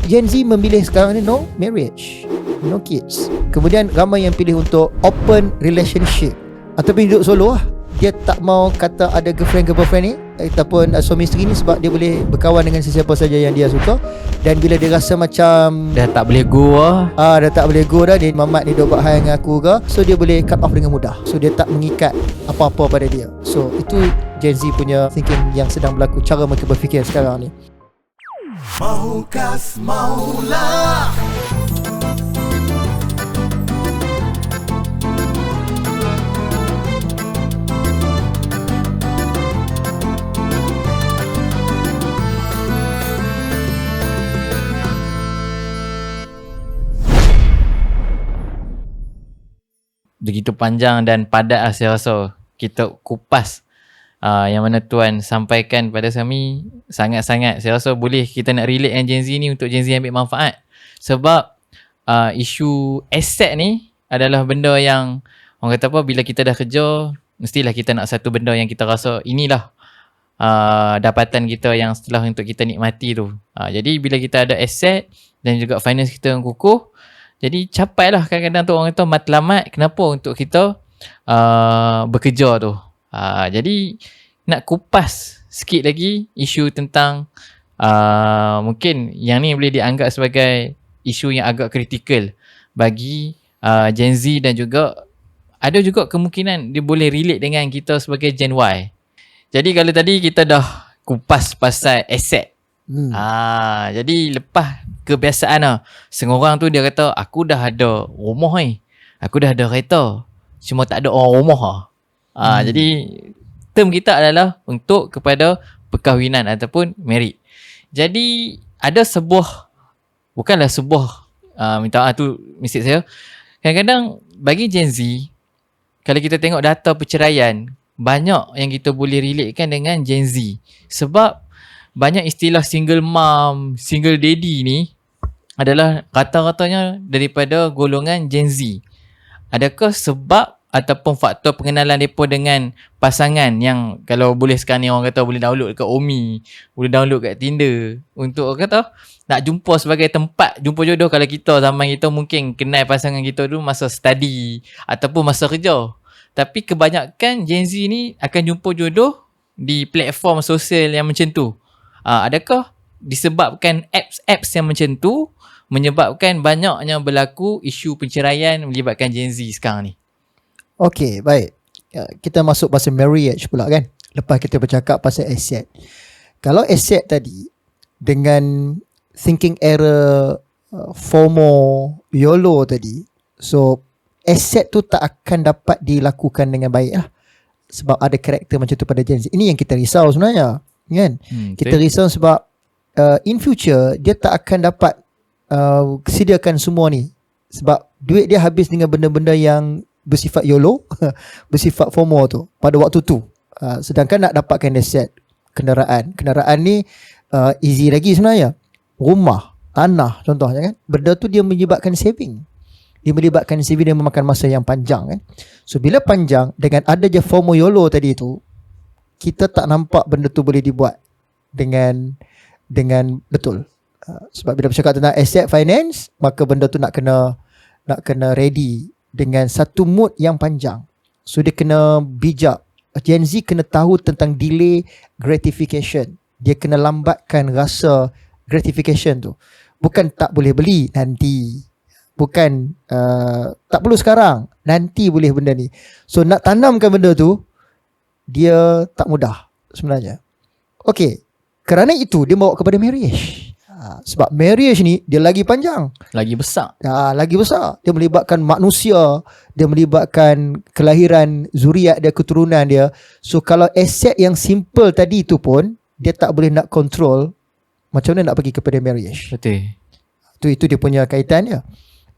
Gen Z memilih sekarang ni no marriage, no kids. Kemudian ramai yang pilih untuk open relationship ataupun hidup solo lah. Dia tak mau kata ada girlfriend ni ataupun suami isteri ni, sebab dia boleh berkawan dengan sesiapa saja yang dia suka. Dan bila dia rasa macam dah tak boleh go lah, dah tak boleh go dah, dia mamat ni duk buat hal dengan aku ke, so dia boleh cut off dengan mudah. So dia tak mengikat apa-apa pada dia. So itu Gen Z punya thinking yang sedang berlaku, cara mereka berfikir sekarang ni. Mahukas maulah. begitu panjang dan padat saya rasa kita kupas yang mana Tuan sampaikan pada kami sangat-sangat. Saya rasa boleh kita nak relate dengan Gen Z ni untuk Gen Z ambil manfaat. Sebab isu aset ni adalah benda yang orang kata apa, bila kita dah kerja mestilah kita nak satu benda yang kita rasa inilah dapatan kita yang setelah untuk kita nikmati tu. Jadi bila kita ada aset dan juga finance kita yang kukuh, jadi capailah kadang-kadang tu orang kata matlamat kenapa untuk kita bekerja tu. Jadi nak kupas sikit lagi isu tentang mungkin yang ni boleh dianggap sebagai isu yang agak kritikal bagi Gen Z dan juga ada juga kemungkinan dia boleh relate dengan kita sebagai Gen Y. Jadi kalau tadi kita dah kupas pasal aset. Jadi lepas kebiasaan lah, setengah orang tu dia kata aku dah ada rumah ni, aku dah ada kereta, cuma tak ada orang rumah lah. Jadi term kita adalah untuk kepada perkahwinan ataupun married. Jadi ada sebuah, bukanlah sebuah minta maaf tu mistake saya, kadang-kadang bagi Gen Z, kalau kita tengok data perceraian, banyak yang kita boleh relatekan dengan Gen Z. Sebab banyak istilah single mom, single daddy ni adalah rata-ratanya daripada golongan Gen Z. Adakah sebab ataupun faktor pengenalan mereka dengan pasangan yang kalau boleh sekarang ni orang kata boleh download kat Omi, boleh download kat Tinder untuk orang kata nak jumpa sebagai tempat jumpa jodoh. Kalau kita zaman kita mungkin kenal pasangan kita dulu masa study ataupun masa kerja. Tapi kebanyakan Gen Z ni akan jumpa jodoh di platform sosial yang macam tu. Adakah disebabkan apps yang macam tu menyebabkan banyaknya berlaku isu perceraian melibatkan Gen Z sekarang ni? Okey, baik. Kita masuk pasal marriage pula kan. Lepas kita bercakap pasal aset. Kalau aset tadi dengan thinking error FOMO, YOLO tadi, so aset tu tak akan dapat dilakukan dengan baik lah. Sebab ada karakter macam tu pada Gen Z. Ini yang kita risau sebenarnya kan. Kita risau sebab in future dia tak akan dapat sediakan semua ni. Sebab duit dia habis dengan benda-benda yang bersifat YOLO, bersifat FOMO tu pada waktu tu. Sedangkan nak dapatkan aset kenderaan ni easy lagi sebenarnya. Rumah, tanah contohnya kan. Benda tu dia menyebabkan saving. Dia melibatkan saving dan memakan masa yang panjang kan. So bila panjang dengan ada je FOMO YOLO tadi tu, kita tak nampak benda tu boleh dibuat dengan betul. Sebab bila bercakap tentang asset finance, maka benda tu nak kena ready dengan satu mood yang panjang. So dia kena bijak. Gen Z kena tahu tentang delay gratification. Dia kena lambatkan rasa gratification tu. Bukan tak boleh beli nanti. Bukan tak perlu sekarang, nanti boleh benda ni. So nak tanamkan benda tu dia tak mudah sebenarnya. Okey, kerana itu dia bawa kepada marriage. Sebab marriage ni dia lagi panjang, lagi besar. Lagi besar. Dia melibatkan manusia, dia melibatkan kelahiran zuriat dia, keturunan dia. So kalau aset yang simple tadi tu pun dia tak boleh nak control, macam mana nak pergi kepada marriage? Betul. Itu dia punya kaitannya.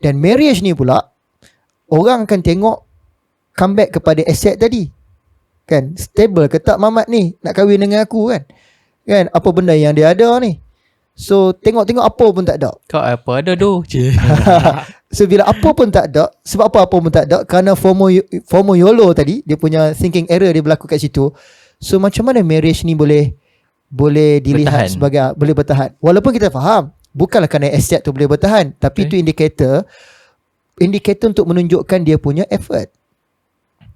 Dan marriage ni pula orang akan tengok comeback kepada aset tadi. Kan, stable ke tak mamat ni nak kahwin dengan aku kan? Kan, apa benda yang dia ada ni? So tengok-tengok apa pun tak ada. Kau apa ada tu? So bila apa pun tak ada, sebab apa pun tak ada, kerana FOMO YOLO tadi, dia punya thinking error dia berlaku kat situ. So macam mana marriage ni boleh dilihat bertahan sebagai boleh bertahan? Walaupun kita faham Bukanlah kerana aset tu boleh bertahan, tapi itu indikator untuk menunjukkan dia punya effort.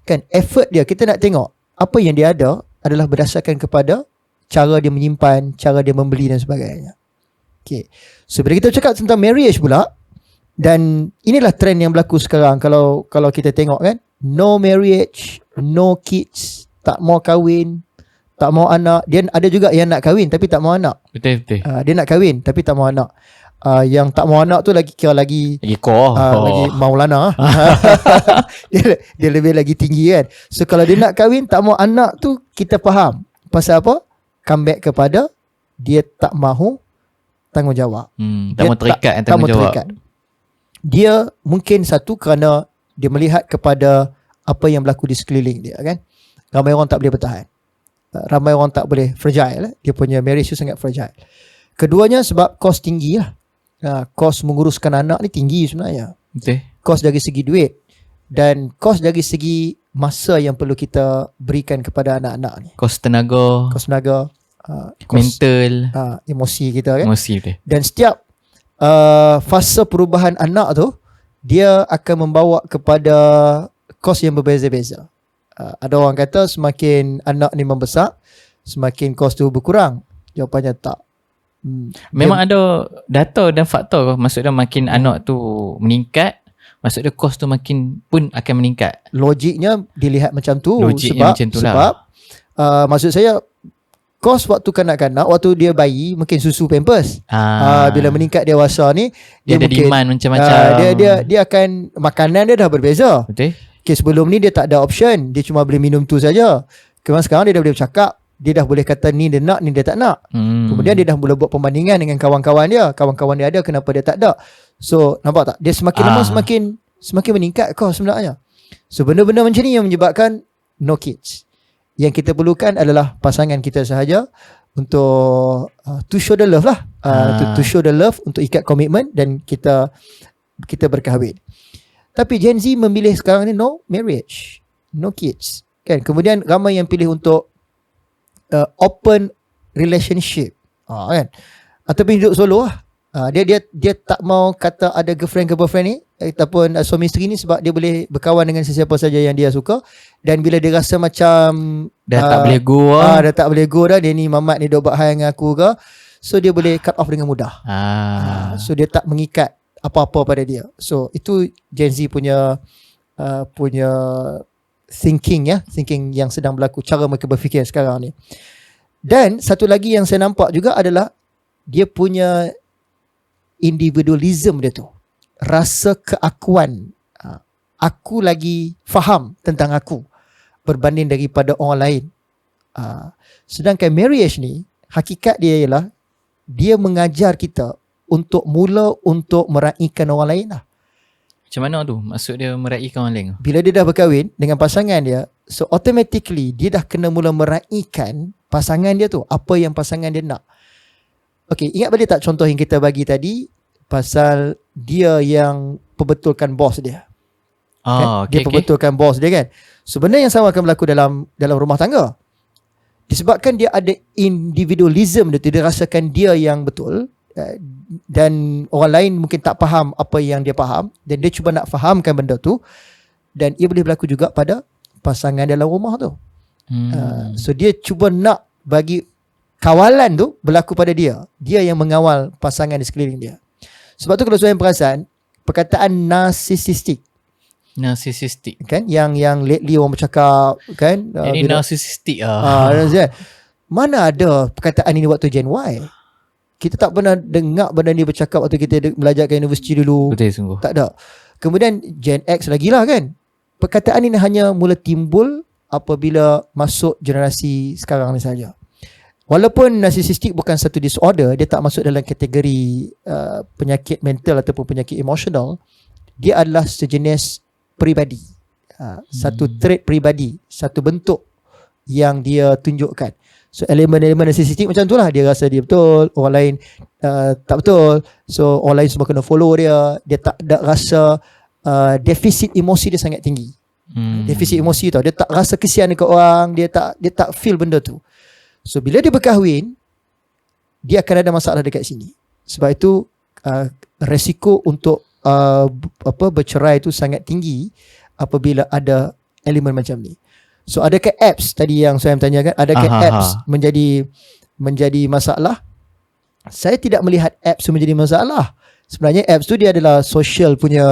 Kan, effort dia, kita nak tengok apa yang dia ada adalah berdasarkan kepada cara dia menyimpan, cara dia membeli dan sebagainya. Okay. So bila kita cakap tentang marriage pula, dan inilah trend yang berlaku sekarang, kalau kita tengok kan, no marriage, no kids, tak mau kahwin, tak mau anak. Dia ada juga yang nak kahwin tapi tak mau anak. Betul. Dia nak kahwin tapi tak mau anak. Yang tak mau anak tu lagi Koh. lagi Maulana. dia lebih lagi tinggi kan. So kalau dia nak kahwin tak mau anak tu, kita faham pasal apa? Comeback kepada dia tak mahu tanggungjawab. Tak mau terikat tanggungjawab. Dia mungkin satu kerana dia melihat kepada apa yang berlaku di sekeliling dia kan. Ramai orang tak boleh bertahan. Ramai orang tak boleh, fragile. Dia punya marriage tu sangat fragile. Keduanya sebab kos tinggi lah. Kos menguruskan anak ni tinggi sebenarnya. Betul. Kos dari segi duit dan kos dari segi masa yang perlu kita berikan kepada anak-anak ni. Kos tenaga, Kos mental, emosi kita kan. emosi betul. Dan setiap fasa perubahan anak tu, dia akan membawa kepada kos yang berbeza-beza. Ada orang kata semakin anak ni membesar, semakin kos tu berkurang. Jawapannya tak. Memang ada data dan faktor. Maksudnya makin anak tu meningkat, maksudnya kos tu makin pun akan meningkat. Logiknya dilihat macam tu. Logiknya macam tu lah. Maksud saya, kos waktu kanak-kanak, waktu dia bayi, mungkin susu pampers. Bila meningkat dewasa ni, dia ada mungkin, demand macam-macam. Dia akan, makanan dia dah berbeza. Betul. Okay, sebelum ni dia tak ada option, dia cuma boleh minum tu saja. Sekarang dia dah boleh bercakap, dia dah boleh kata ni dia nak, ni dia tak nak. Kemudian dia dah boleh buat perbandingan dengan kawan-kawan dia. Kawan-kawan dia ada, kenapa dia tak ada. So nampak tak, dia semakin lama semakin meningkat kos sebenarnya. So benda-benda macam ni yang menyebabkan no kids. Yang kita perlukan adalah pasangan kita sahaja untuk to show the love lah. To show the love, untuk ikat komitmen dan kita berkahwin. Tapi Gen Z memilih sekarang ni no marriage, no kids. Kan? Kemudian ramai yang pilih untuk open relationship. Kan? Ataupun hidup solo lah. Dia tak mau kata ada girlfriend ke boyfriend ni ataupun suami isteri ni, sebab dia boleh berkawan dengan sesiapa saja yang dia suka. Dan bila dia rasa macam tak boleh go dah tak boleh go dah, dia ni mamat ni dok buat hal dengan aku ke, so dia boleh cut off dengan mudah. So dia tak mengikat apa-apa pada dia. So itu Gen Z punya thinking yang sedang berlaku, cara mereka berfikir sekarang ni. Dan satu lagi yang saya nampak juga adalah dia punya individualism dia tu, rasa keakuan. Aku lagi faham tentang aku berbanding daripada orang lain. Sedangkan marriage ni, hakikat dia ialah dia mengajar kita untuk meraihkan orang lain lah. Macam mana tu? Maksud dia meraihkan orang lain? Bila dia dah berkahwin dengan pasangan dia, so automatically dia dah kena mula meraihkan pasangan dia tu, apa yang pasangan dia nak. Okay, ingat balik tak contoh yang kita bagi tadi pasal dia yang perbetulkan bos dia. Dia perbetulkan bos dia kan. Sebenarnya yang sama akan berlaku dalam rumah tangga. Disebabkan dia ada individualism dia rasakan dia yang betul, dan orang lain mungkin tak faham apa yang dia faham, dan dia cuba nak fahamkan benda tu, dan ia boleh berlaku juga pada pasangan dalam rumah tu. So dia cuba nak bagi kawalan tu berlaku pada dia yang mengawal pasangan di sekeliling dia. Sebab tu kalau saya perasan perkataan narcissistic kan, yang lately orang bercakap kan, ini narcissistic mana ada perkataan ini waktu Gen Y. Kita tak pernah dengar benda ni bercakap waktu kita belajar kat universiti dulu. Betul sungguh. Tak ada. Kemudian Gen X lagi lah kan. Perkataan ini hanya mula timbul apabila masuk generasi sekarang ni saja. Walaupun narcissistic bukan satu disorder, dia tak masuk dalam kategori penyakit mental ataupun penyakit emosional. Dia adalah sejenis peribadi. Satu trait peribadi, satu bentuk yang dia tunjukkan. So elemen-elemen narcissistic macam tu lah. Dia rasa dia betul, orang lain tak betul. So orang lain semua kena follow dia. Dia tak ada rasa defisit emosi dia sangat tinggi. Defisit emosi tau. Dia tak rasa kesian dekat orang. Dia tak feel benda tu. So bila dia berkahwin, dia akan ada masalah dekat sini. Sebab itu resiko untuk bercerai tu sangat tinggi apabila ada elemen macam ni. So adakah apps tadi yang saya tanyakan, adakah apps menjadi masalah? Saya tidak melihat apps menjadi masalah. Sebenarnya apps tu dia adalah social punya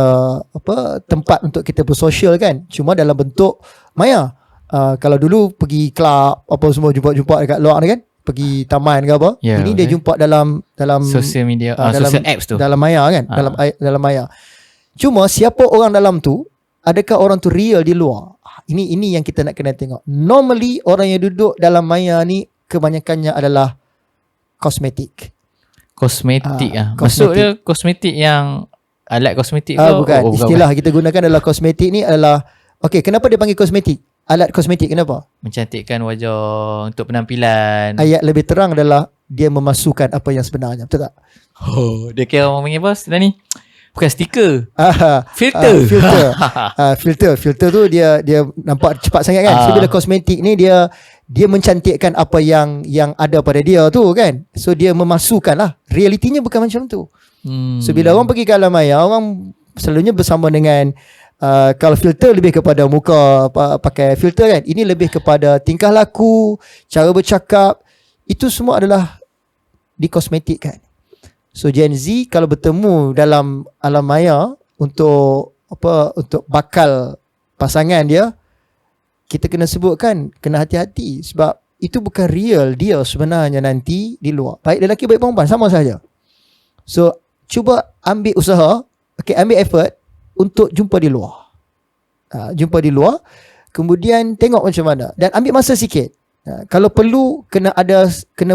tempat untuk kita bersosial kan. Cuma dalam bentuk maya. Kalau dulu pergi club apa semua jumpa dekat luar ni kan, pergi taman ke apa. Ini dia jumpa dalam social media, dalam social apps tu. Dalam maya kan, dalam maya. Cuma siapa orang dalam tu? Adakah orang tu real di luar? Ini yang kita nak kena tengok. Normally orang yang duduk dalam maya ni kebanyakannya adalah kosmetik. Kosmetik Maksud dia kosmetik yang alat kosmetik ke? Bukan. Istilah kita gunakan adalah kosmetik ni adalah, okey, kenapa dia panggil kosmetik? Alat kosmetik kenapa? Mencantikkan wajah untuk penampilan. Ayat lebih terang adalah dia memasukkan apa yang sebenarnya. Betul tak? Dia kira orang panggil apa dah ni? Bukan stiker. Filter. Filter tu dia nampak cepat sangat kan. So bila kosmetik ni dia mencantikkan apa yang ada pada dia tu kan. So dia memasukkan lah. Realitinya bukan macam tu. So bila orang pergi ke alam maya, orang selalunya bersama dengan kalau filter lebih kepada muka pakai filter kan. Ini lebih kepada tingkah laku, cara bercakap. Itu semua adalah dikosmetikkan. So Gen Z kalau bertemu dalam alam maya untuk bakal pasangan dia, kita kena sebutkan, kena hati-hati sebab itu bukan real dia sebenarnya nanti di luar. Baik lelaki baik perempuan sama saja. So cuba ambil usaha, ambil effort untuk jumpa di luar. Jumpa di luar, kemudian tengok macam mana dan ambil masa sikit. Kalau perlu kena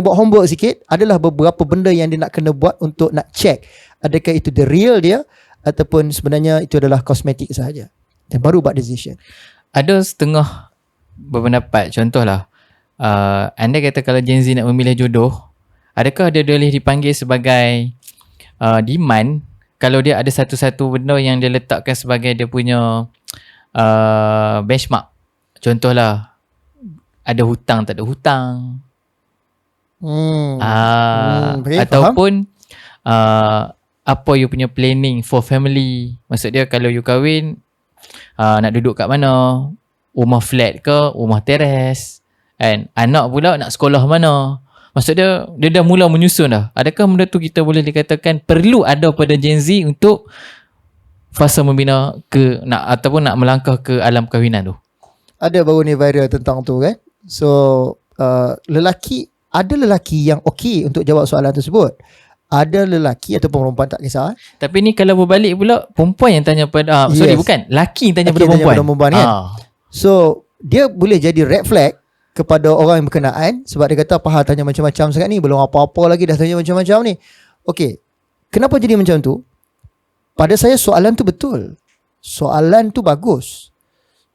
buat homework sikit. Adalah beberapa benda yang dia nak kena buat untuk nak check adakah itu the real dia ataupun sebenarnya itu adalah kosmetik sahaja, dan baru buat decision. Ada setengah berpendapat, contohlah anda kata kalau Gen Z nak memilih jodoh, adakah dia boleh dipanggil sebagai demand kalau dia ada satu-satu benda yang dia letakkan sebagai dia punya benchmark? Contohlah ada hutang tak ada hutang. Ataupun apa you punya planning for family. Maksud dia kalau you kahwin nak duduk kat mana, rumah flat ke, rumah teres, and anak pula nak sekolah mana. Maksud dia dah mula menyusun dah. Adakah benda tu kita boleh dikatakan perlu ada pada Gen Z untuk fasa membina ataupun nak melangkah ke alam kahwinan tu? Ada baru ni viral tentang tu kan. So lelaki yang okey untuk jawab soalan tersebut. Ada lelaki ataupun perempuan tak kisah. Tapi ni kalau berbalik pula perempuan yang tanya pada bukan, lelaki yang tanya pada perempuan kan? So dia boleh jadi red flag kepada orang yang berkenaan sebab dia kata apa hal tanya macam-macam sangat ni, belum apa-apa lagi dah tanya macam-macam ni. Okey, kenapa jadi macam tu? Pada saya soalan tu betul, soalan tu bagus,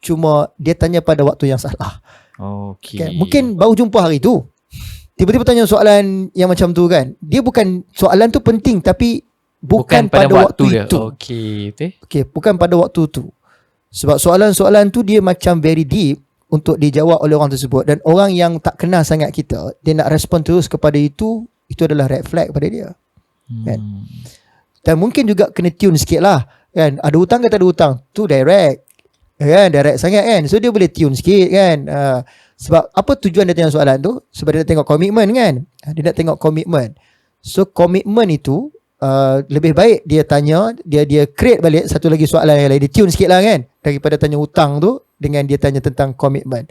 cuma dia tanya pada waktu yang salah. Kan? Mungkin baru jumpa hari tu, tiba-tiba tanya soalan yang macam tu kan. Dia bukan, soalan tu penting tapi bukan pada waktu itu. Okey, bukan pada waktu tu. Sebab soalan-soalan tu dia macam very deep untuk dijawab oleh orang tersebut, dan orang yang tak kenal sangat kita, dia nak respon terus kepada itu adalah red flag pada dia. Kan? Dan mungkin juga kena tune sikit lah kan. Ada hutang ke tak ada hutang, tu direct kan, direct sangat kan. So dia boleh tune sikit kan. Sebab apa tujuan dia tanya soalan tu? Sebab dia nak tengok komitmen kan. Dia nak tengok komitmen. So komitmen itu lebih baik dia tanya, dia create balik satu lagi soalan yang lain, dia tune sikit lah kan, daripada tanya hutang tu dengan dia tanya tentang komitmen.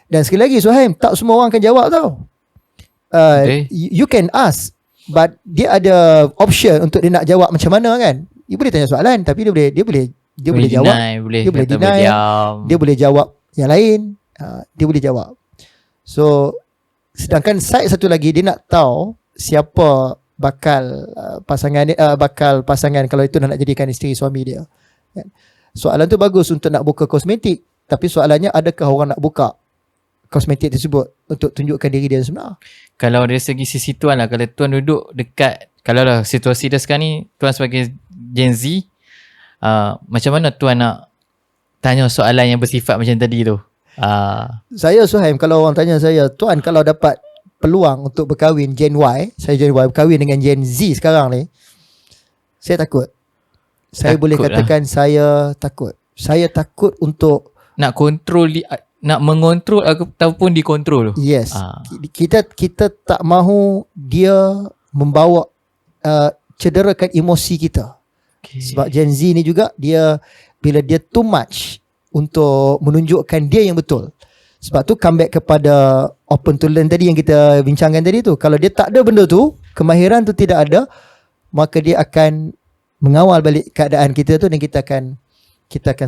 Dan sekali lagi Suhaim, tak semua orang akan jawab tau. You can ask, but dia ada option untuk dia nak jawab macam mana kan. Dia boleh tanya soalan tapi dia boleh jawab, dia boleh deny, dia boleh jawab yang lain, dia boleh jawab. So sedangkan side satu lagi, dia nak tahu siapa bakal pasangan kalau itu nak jadikan isteri suami dia. Soalan tu bagus untuk nak buka kosmetik, tapi soalannya adakah orang nak buka kosmetik tersebut untuk tunjukkan diri dia sebenar. Kalau dari segi sisi tuan lah, kalau tuan duduk dekat, kalau lah situasi dia sekarang ni, tuan sebagai Gen Z, macam mana tuan nak tanya soalan yang bersifat macam tadi tu? Saya Suhaim, kalau orang tanya saya, tuan kalau dapat peluang untuk berkahwin Gen Y, saya Gen Y berkahwin dengan Gen Z sekarang ni, Saya takut. Saya boleh Takut katakan saya takut. Saya takut untuk nak nak mengontrol ataupun dikontrol. yes. Kita tak mahu dia membawa cederakan emosi kita. Okay. Sebab Gen Z ni juga dia bila dia too much untuk menunjukkan dia yang betul. Sebab tu comeback kepada open to learn tadi yang kita bincangkan tadi tu. Kalau dia tak ada benda tu, kemahiran tu tidak ada, maka dia akan mengawal balik keadaan kita tu dan kita akan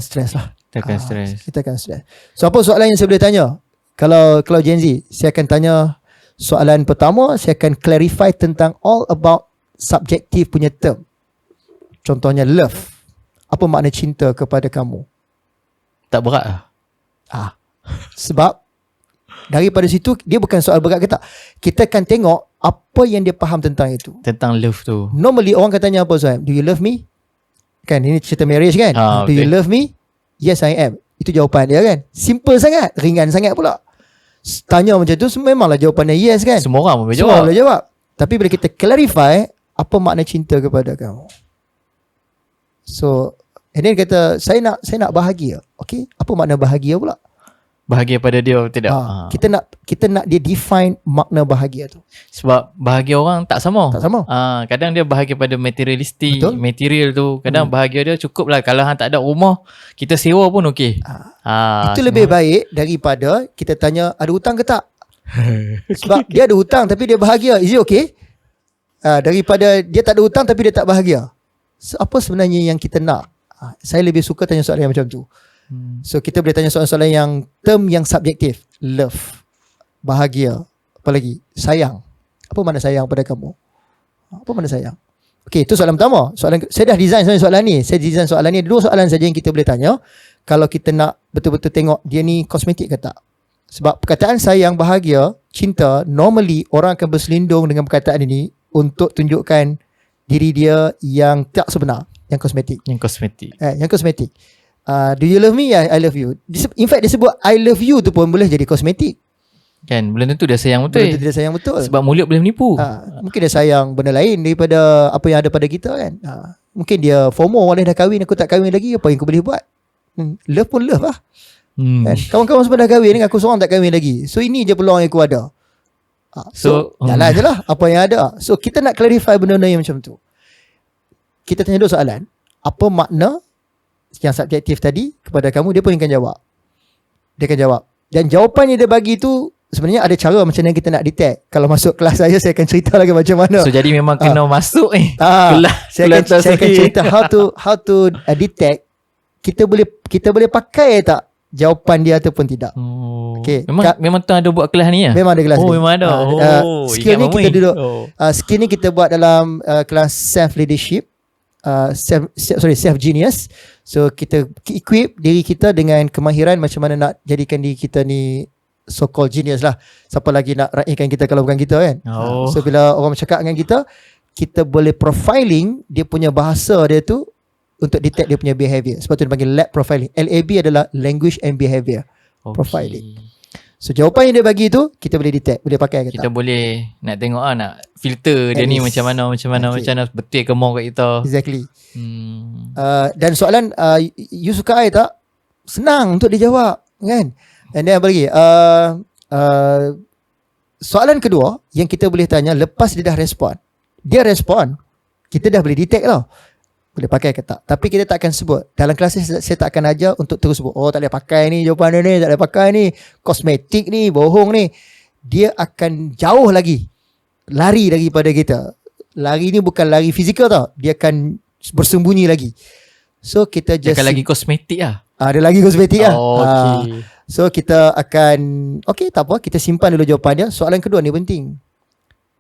stres lah. Kita akan stres. Kita akan stres. So apa soalan yang saya boleh tanya? Kalau Gen Z, saya akan tanya soalan pertama, saya akan clarify tentang all about subjektif punya term. Contohnya love. Apa makna cinta kepada kamu? Tak berat lah. Sebab daripada situ dia bukan soal berat ke tak. Kita akan tengok apa yang dia faham tentang itu. Tentang love tu. Normally orang akan tanya apa Suhaib? Do you love me? Kan ini cerita marriage kan? Do you love me? Yes I am. Itu jawapan dia kan. Simple sangat, ringan sangat pula. Tanya macam tu memanglah jawapannya yes kan? Semua orang boleh Semua jawab. boleh jawab. Tapi bila kita clarify apa makna cinta kepada kamu. So and then kata saya nak bahagia. Okay? Apa makna bahagia pula? Bahagia pada dia tidak. Kita nak dia define makna bahagia tu. Sebab bahagia orang tak sama. Tak sama. Kadang dia bahagia pada materialistik, Betul. material tu. Kadang bahagia dia cukup lah. Kalau hang tak ada rumah, kita sewa pun okey. Itu lebih baik daripada kita tanya ada hutang ke tak. Sebab dia ada hutang tapi dia bahagia. Is it okay? Daripada dia tak ada hutang tapi dia tak bahagia. So, apa sebenarnya yang kita nak? Saya lebih suka tanya soalan yang macam tu. So kita boleh tanya soalan-soalan yang term yang subjektif. Love, bahagia, apa lagi? Sayang. Apa makna sayang pada kamu? Apa makna sayang? Okay, itu soalan pertama. Saya dah design soalan ni. Saya design soalan ni. Dua soalan saja yang kita boleh tanya kalau kita nak betul-betul tengok dia ni kosmetik ke tak. Sebab perkataan sayang, bahagia, cinta, normally orang akan berselindung dengan perkataan ini untuk tunjukkan diri dia yang tak sebenar, yang kosmetik. Yang kosmetik. Yang kosmetik. Do you love me? Yeah, I love you. In fact dia sebut I love you tu pun boleh jadi kosmetik. Kan, belum tentu dia sayang betul. Belum tentu dia sayang betul. Sebab mulut boleh menipu. Mungkin dia sayang benda lain daripada apa yang ada pada kita kan. Mungkin dia FOMO, orang dah kahwin, aku tak kahwin lagi, apa yang aku boleh buat? Love pun love lah. Kan? Kawan-kawan semua dah kahwin, aku seorang tak kahwin lagi. So ini je peluang yang aku ada. So jalan je lah apa yang ada. So kita nak clarify benda-benda yang macam tu. Kita tanya dua soalan. Apa makna yang subjektif tadi kepada kamu, dia pun akan jawab. Dia akan jawab. Dan jawapan yang dia bagi tu sebenarnya ada cara macam mana kita nak detect. Kalau masuk kelas saya akan cerita lagi macam mana. So jadi memang kena masuk kelas. Saya akan cerita how to detect kita boleh pakai tak jawapan dia ataupun tidak. Okay. Memang tu ada buat kelas ni ya? Memang ada kelas ni. Memang ada. Skill ni kita duduk. Skill ni kita buat dalam kelas self leadership. Self genius. So kita equip diri kita dengan kemahiran macam mana nak jadikan diri kita ni so called genius lah. Siapa lagi nak raihkan kita kalau bukan kita kan. So bila orang bercakap dengan kita boleh profiling dia punya bahasa dia tu untuk detect dia punya behavior. Sebab tu dia panggil lab profiling. LAB adalah language and behavior profiling. So jawapan yang dia bagi tu kita boleh detect, boleh pakai ke kita tak. boleh nak tengok nak filter dia ni macam mana betul ke mau kat kita. Exactly. Dan soalan you suka I tak? Senang untuk dijawab kan. And then apa lagi? Soalan kedua yang kita boleh tanya lepas dia dah respon. Dia respon, kita dah boleh detect tau. Boleh pakai ke tak. Tapi kita tak akan sebut. Dalam kelas saya tak akan ajar untuk terus sebut, oh tak boleh pakai ni jawapan dia ni, tak boleh pakai ni, kosmetik ni, bohong ni. Dia akan jauh lagi lari daripada kita. Lari ni bukan lari fizikal tau. Dia akan bersembunyi lagi. So kita just dia akan lagi kosmetik lah. Dia lagi kosmetik lah. Okay. So kita akan okay tak apa, kita simpan dulu jawapan dia. Soalan kedua ni penting.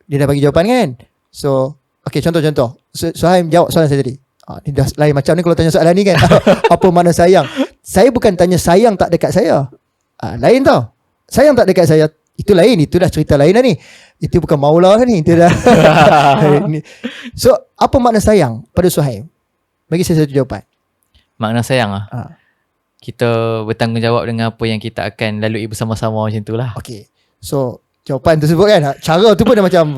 Dia dah bagi jawapan kan. So okay, contoh-contoh. Suhaim jawab soalan saya tadi. Ni dah lain macam ni kalau tanya soalan ni kan. Apa makna sayang? Saya bukan tanya sayang tak dekat saya. Lain tau. Sayang tak dekat saya, itu lain. Itu dah cerita lain dah ni. Itu bukan maula dah ni. Itu dah. So apa makna sayang pada Suhaim? Bagi saya satu jawapan. Makna sayang lah. Kita bertanggungjawab dengan apa yang kita akan lalui bersama-sama macam tu lah. Okay. So jawapan tersebut kan, cara tu pun dah macam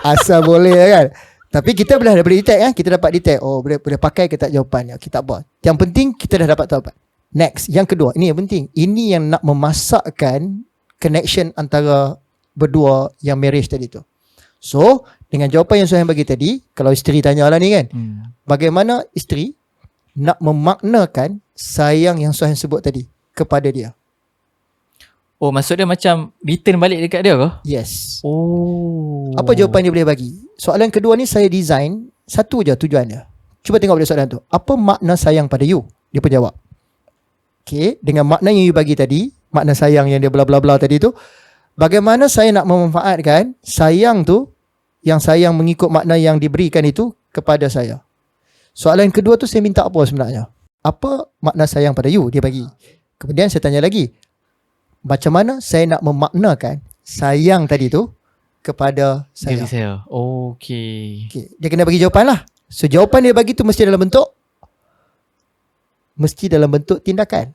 asal boleh kan. Tapi kita boleh detect kan. Kita dapat detect. Oh boleh pakai ke tak jawapan. Okay, tak apa. Yang penting kita dah dapat jawapan. Next. Yang kedua. Ini yang penting. Ini yang nak memasakkan connection antara berdua yang marriage tadi tu. So dengan jawapan yang Suhaim bagi tadi, kalau isteri tanya lah ni kan, bagaimana isteri nak memaknakan sayang yang Suhaim sebut tadi kepada dia? Oh, maksud dia macam return balik dekat dia ke? Yes. Oh. Apa jawapan dia boleh bagi? Soalan kedua ni saya design satu je tujuan dia. Cuba tengok pada soalan tu. Apa makna sayang pada you? Dia pun jawab. Okay, dengan makna yang you bagi tadi, makna sayang yang dia bla bla bla tadi tu, bagaimana saya nak memanfaatkan sayang tu, yang sayang mengikut makna yang diberikan itu kepada saya? Soalan kedua tu saya minta apa sebenarnya? Apa makna sayang pada you? Dia bagi. Kemudian saya tanya lagi, macam mana saya nak memaknakan sayang tadi tu kepada saya? Diri saya. Okay. Dia kena bagi jawapan lah. So jawapan dia bagi tu mesti dalam bentuk tindakan.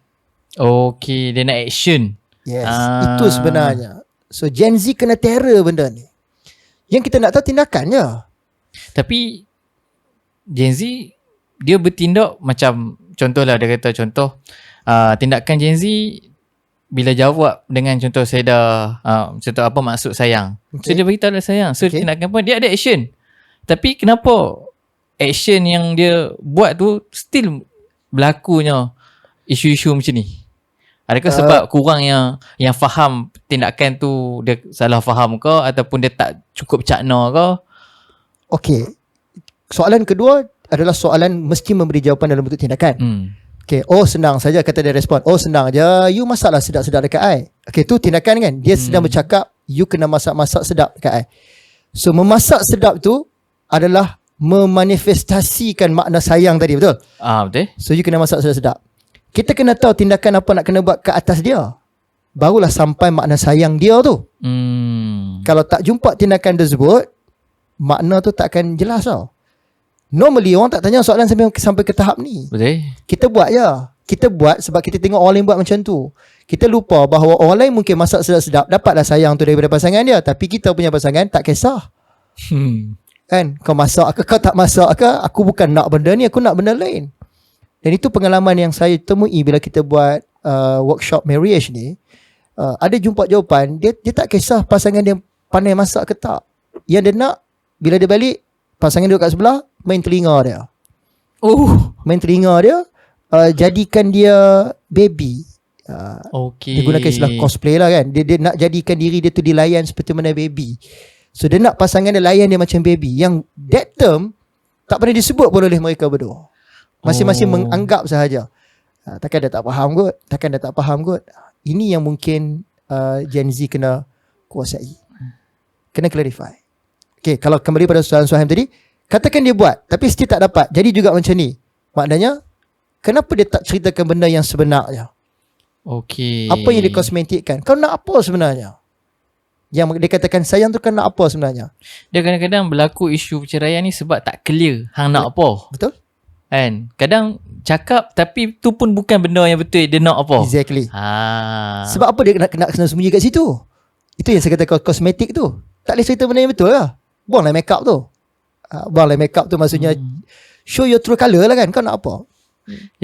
Okay, dia nak action. Yes, itu sebenarnya. So Gen Z kena terror benda ni. Yang kita nak tahu tindakan je. Tapi Gen Z dia bertindak macam, contohlah dia kata tindakan Gen Z bila jawab dengan contoh saya dah contoh apa maksud sayang. So dia beritahu lah sayang. So tindakan pun dia ada action. Tapi kenapa action yang dia buat tu still berlakunya isu-isu macam ni? Adakah sebab kurang yang faham tindakan tu, dia salah faham ke, ataupun dia tak cukup cakna ke? Okay. Soalan kedua adalah soalan mesti memberi jawapan dalam bentuk tindakan. Okay, oh senang saja kata dia respon. Oh senang je, you masaklah sedap-sedap dekat I. Okay, tu tindakan kan. Dia sedang bercakap, you kena masak-masak sedap dekat I. So memasak sedap tu adalah memanifestasikan makna sayang tadi, betul? Betul. So you kena masak sedap-sedap. Kita kena tahu tindakan apa nak kena buat ke atas dia, barulah sampai makna sayang dia tu. Kalau tak jumpa tindakan tersebut, makna tu tak akan jelas tau. Normally orang tak tanya soalan sampai ke tahap ni. Betul. Kita buat je. Kita buat sebab kita tengok orang lain buat macam tu. Kita lupa bahawa orang lain mungkin masak sedap-sedap, dapatlah sayang tu daripada pasangan dia. Tapi kita punya pasangan tak kisah. Kan? Kau masak ke, kau tak masak ke, aku bukan nak benda ni, aku nak benda lain. Dan itu pengalaman yang saya temui bila kita buat workshop marriage ni. Ada jumpa jawapan, dia tak kisah pasangan dia pandai masak ke tak. Yang dia nak, bila dia balik, pasangan dia kat sebelah, main telinga dia. Main telinga dia, jadikan dia baby. Okay. Dia gunakan istilah cosplay lah kan. Dia nak jadikan diri dia tu dilayan seperti mana baby. So dia nak pasangan dia layan dia macam baby. Yang that term tak pernah disebut pun oleh mereka berdua. Masing-masing menganggap sahaja. Takkan dia tak faham kot. Ini yang mungkin Gen Z kena kuasai. Kena clarify. Okay, kalau kembali pada soalan Suhaim tadi, katakan dia buat tapi still tak dapat, jadi juga macam ni. Maknanya kenapa dia tak ceritakan benda yang sebenarnya? Okay. Apa yang dia kosmetikkan? Kau nak apa sebenarnya? Yang dia katakan sayang tu kan nak apa sebenarnya? Dia kadang-kadang berlaku isu perceraian ni sebab tak clear hang nak apa. Betul? Kan? Kadang cakap tapi tu pun bukan benda yang betul dia nak apa. Exactly. Ha. Sebab apa dia nak kena sembunyi kat situ? Itu yang saya kata kosmetik tu. Tak boleh cerita benda yang betul lah. Buanglah make up tu. Buanglah make up tu maksudnya show your true colour lah kan. Kau nak apa?